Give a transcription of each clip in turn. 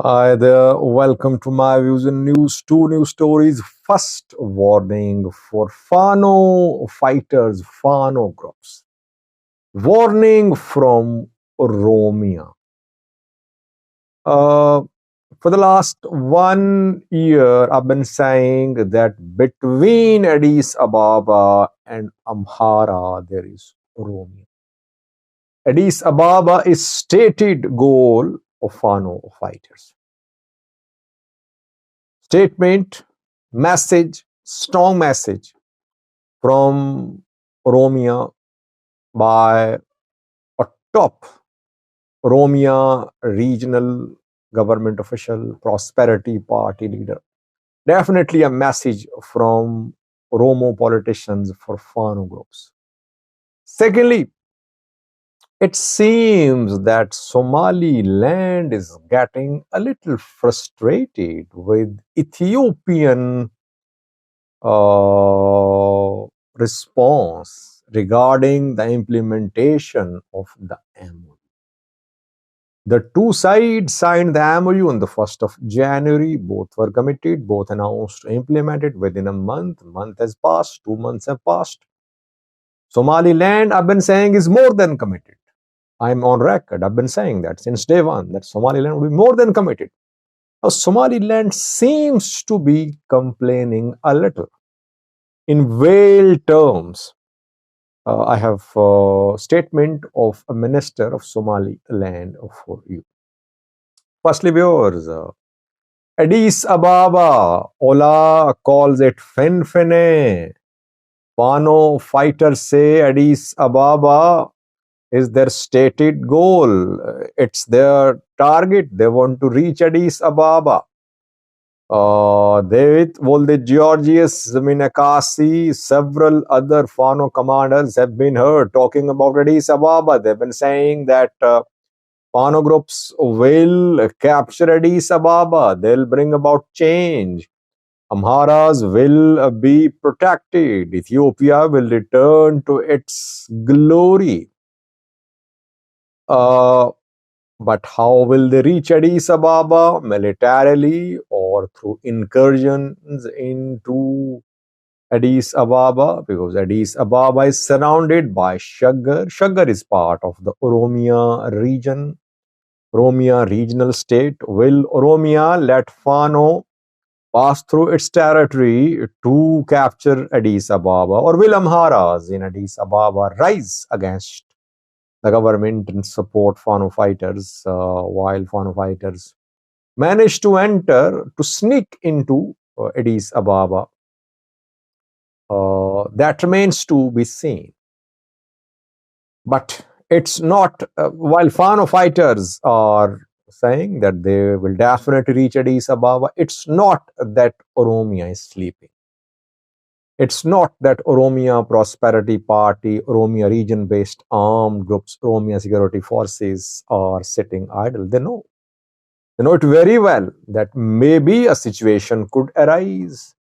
Hi there, welcome to my views and news. Two news stories. First, warning for Fano fighters, Fano groups. Warning from Oromia. Uh, for the last 1 year, I've been saying that between Addis Ababa and Amhara, there is Oromia. Addis Ababa is stated goal of Fano fighters. Statement, message, strong message from Oromia by a top Oromia regional government official, prosperity party leader. Definitely a message from Oromo politicians for Fano groups. Secondly, it seems that Somaliland is getting a little frustrated with Ethiopian response regarding the implementation of the MOU. The two sides signed the MOU on the 1st of January. Both were committed, both announced to implement it within a month. Month has passed, 2 months have passed. Somaliland, I've been saying, is more than committed. I'm on record. I've been saying that since day one, that Somaliland will be more than committed. Now, Somaliland seems to be complaining a little. In veiled terms, I have a statement of a minister of Somaliland for you. Firstly, viewers, Addis Ababa, Ola calls it Fenfene. Fano fighters say Addis Ababa is their stated goal. It's their target. They want to reach Addis Ababa. David Volde Georgius Minakasi, several other Fano commanders have been heard talking about Addis Ababa. They've been saying that Fano groups will capture Addis Ababa. They'll bring about change. Amharas will be protected. Ethiopia will return to its glory. But how will they reach Addis Ababa? Militarily or through incursions into Addis Ababa? Because Addis Ababa is surrounded by Shaggar. Shaggar is part of the Oromia region, Oromia regional state. Will Oromia let Fano pass through its territory to capture Addis Ababa? Or will Amharas in Addis Ababa rise against the government and support Fano fighters, while Fano fighters managed to sneak into Addis Ababa? That remains to be seen. But it's not, while Fano fighters are saying that they will definitely reach Addis Ababa, it's not that Oromia is sleeping. It's not that Oromia Prosperity Party, Oromia region based armed groups, Oromia security forces are sitting idle. They know. They know it very well that maybe a situation could arise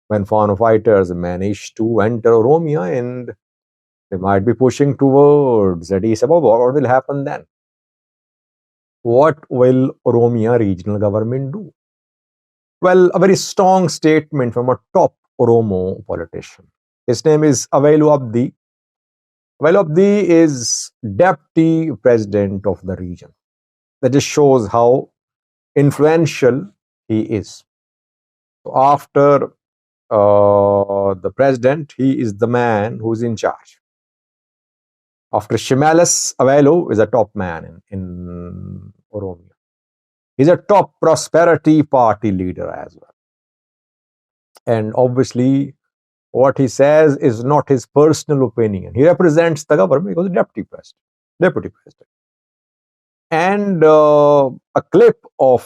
when Fano fighters manage to enter Oromia and they might be pushing towards Addis Ababa. What will happen then? What will Oromia regional government do? Well, a very strong statement from a top Oromo politician. His name is Avelu Abdi. Avelu Abdi is deputy president of the region. That just shows how influential he is. So after the president, he is the man who's in charge. After Shimalis, Avelu is a top man in Oromia. He's a top prosperity party leader as well. And obviously, what he says is not his personal opinion. He represents the government because he's deputy president. Deputy president. And a clip of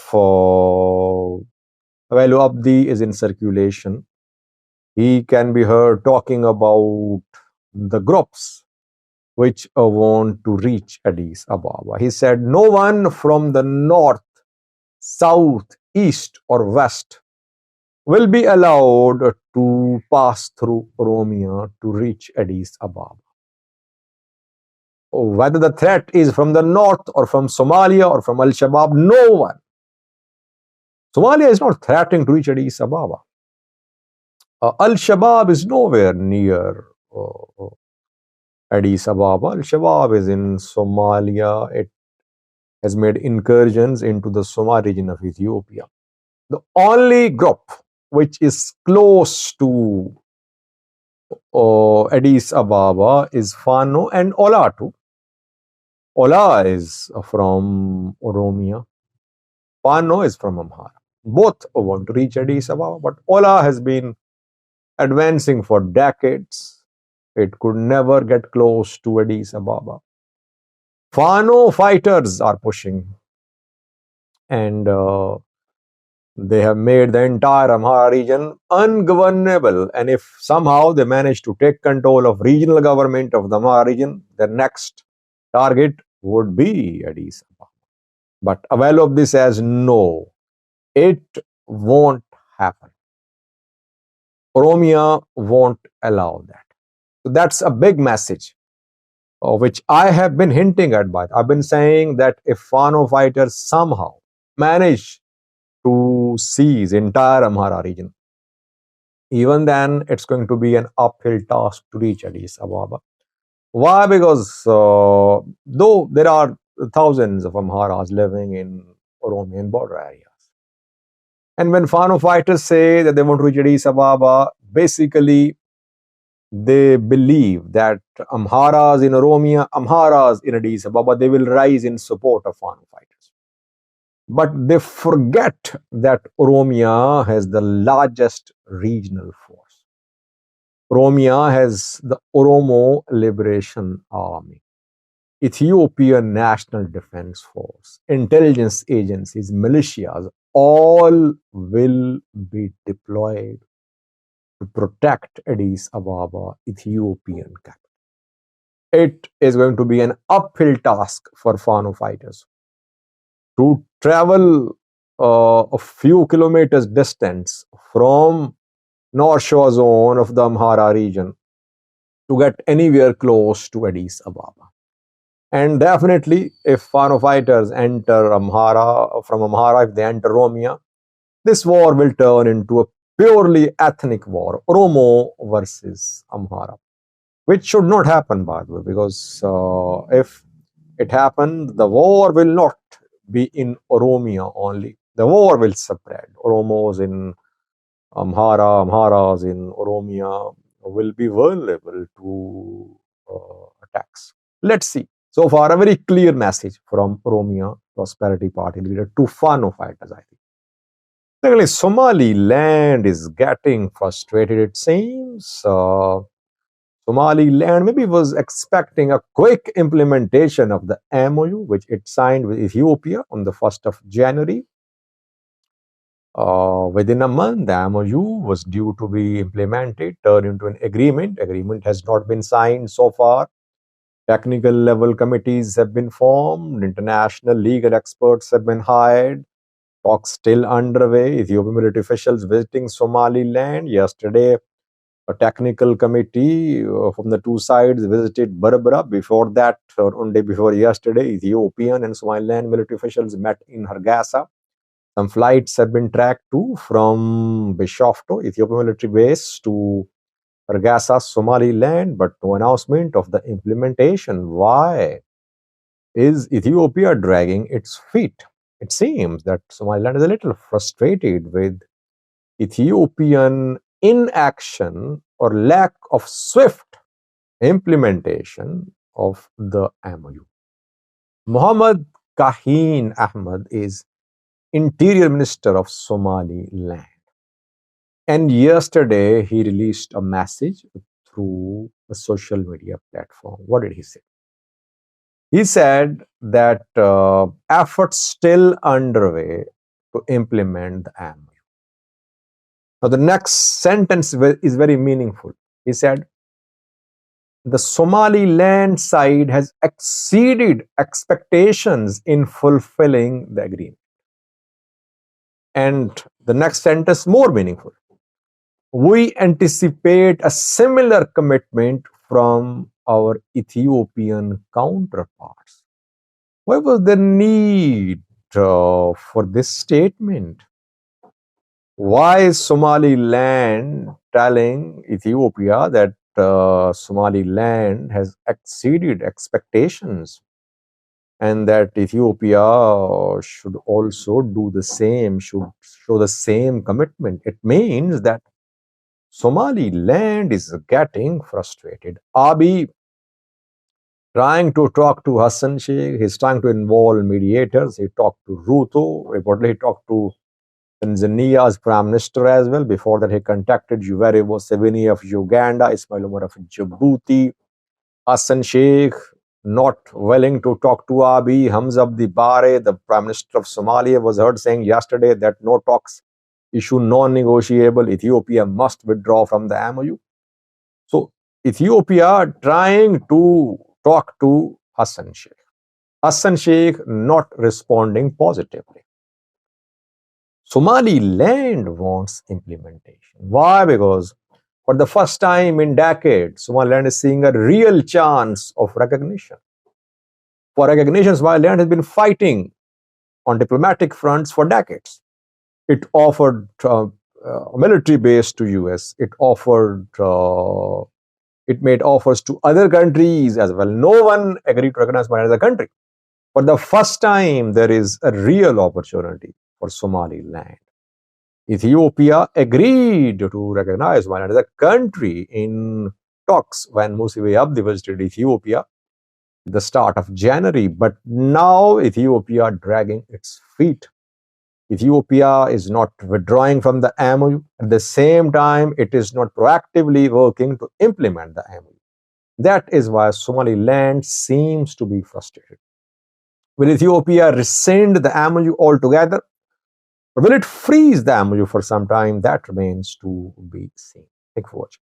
Avelu Abdi is in circulation. He can be heard talking about the groups which want to reach Addis Ababa. He said, no one from the north, south, east, or west will be allowed to pass through Oromia to reach Addis Ababa. Whether the threat is from the north or from Somalia or from Al Shabaab, no one Somalia is not threatening to reach Addis Ababa. Al Shabaab is nowhere near Addis Ababa. Al Shabaab is in Somalia. It has made incursions into the Somali region of Ethiopia. The only group which is close to Addis Ababa is Fano and Ola too. Ola is from Oromia. Fano is from Amhara. Both want to reach Addis Ababa, but Ola has been advancing for decades. It could never get close to Addis Ababa. Fano fighters are pushing, and they have made the entire Amhara region ungovernable. And if somehow they manage to take control of regional government of the Amhara region, their next target would be Addis Ababa. But avail of this as no, it won't happen. Oromia won't allow that. So that's a big message, which I have been hinting at. But I've been saying that if Fano fighters somehow manage to seize entire Amhara region, even then it's going to be an uphill task to reach Addis Ababa. Why? Because though there are thousands of Amharas living in Oromian border areas, and when Fano fighters say that they want to reach Addis Ababa, basically they believe that Amharas in Oromia, Amharas in Addis Ababa, they will rise in support of Fano fighters. But they forget that Oromia has the largest regional force. Oromia has the Oromo Liberation Army, Ethiopian National Defense Force, intelligence agencies, militias, all will be deployed to protect Addis Ababa, Ethiopian capital. It is going to be an uphill task for Fano fighters to travel a few kilometers distance from North Shore zone of the Amhara region to get anywhere close to Addis Ababa. And definitely, if Fano fighters enter Amhara, from Amhara, if they enter Oromia, this war will turn into a purely ethnic war, Oromo versus Amhara, which should not happen, by the way, because if it happened, the war will not be in Oromia only. The war will spread. Oromos in Amhara, Amharas in Oromia will be vulnerable to attacks. Let's see. So far, a very clear message from Oromia Prosperity Party leader to Fano fighters, I think. Secondly, Somaliland is getting frustrated, it seems. Somaliland maybe was expecting a quick implementation of the MOU, which it signed with Ethiopia on the 1st of January. Within a month, the MOU was due to be implemented, turned into an agreement. Agreement has not been signed so far. Technical level committees have been formed. International legal experts have been hired. Talks still underway. Ethiopian military officials visiting Somaliland. Yesterday, a technical committee from the two sides visited Berbera. Before that, or one day before yesterday, Ethiopian and Somaliland military officials met in Hargeisa. Some flights have been tracked too from Bishoftu, Ethiopian military base, to Hargeisa, Somaliland, but no announcement of the implementation. Why is Ethiopia dragging its feet? It seems that Somaliland is a little frustrated with Ethiopian inaction or lack of swift implementation of the MOU. Mohammed Kahin Ahmed is Interior Minister of Somaliland. And yesterday he released a message through a social media platform. What did he say? He said that efforts still underway to implement the MOU. Now, the next sentence is very meaningful. He said, the Somaliland side has exceeded expectations in fulfilling the agreement. And the next sentence, more meaningful. We anticipate a similar commitment from our Ethiopian counterparts. Why was the need for this statement? Why is Somaliland telling Ethiopia that Somaliland has exceeded expectations and that Ethiopia should also do the same, should show the same commitment? It means that Somaliland is getting frustrated. Abiy trying to talk to Hassan Sheikh, he's trying to involve mediators. He talked to Ruto, reportedly he talked to Tanzania's prime minister as well. Before that, he contacted Yoweri Museveni of Uganda, Ismail Omar of Djibouti, Hassan Sheikh, not willing to talk to Abiy. Hamza Abdi Bare, the prime minister of Somalia, was heard saying yesterday that no talks, issue non-negotiable. Ethiopia must withdraw from the MOU. So Ethiopia trying to talk to Hassan Sheikh. Hassan Sheikh not responding positively. Somaliland wants implementation. Why? Because for the first time in decades, Somaliland is seeing a real chance of recognition. For recognition, Somaliland has been fighting on diplomatic fronts for decades. It offered a military base to US. It made offers to other countries as well. No one agreed to recognize Somaliland as a country. For the first time, there is a real opportunity for Somaliland. Ethiopia agreed to recognize Somaliland as a country in talks when Musavi Abdi visited Ethiopia at the start of January. But now Ethiopia dragging its feet. Ethiopia is not withdrawing from the MOU. At the same time, it is not proactively working to implement the MOU. That is why Somaliland seems to be frustrated. Will Ethiopia rescind the MOU altogether? Or will it freeze the MOU for some time? That remains to be seen. Thank you for watching.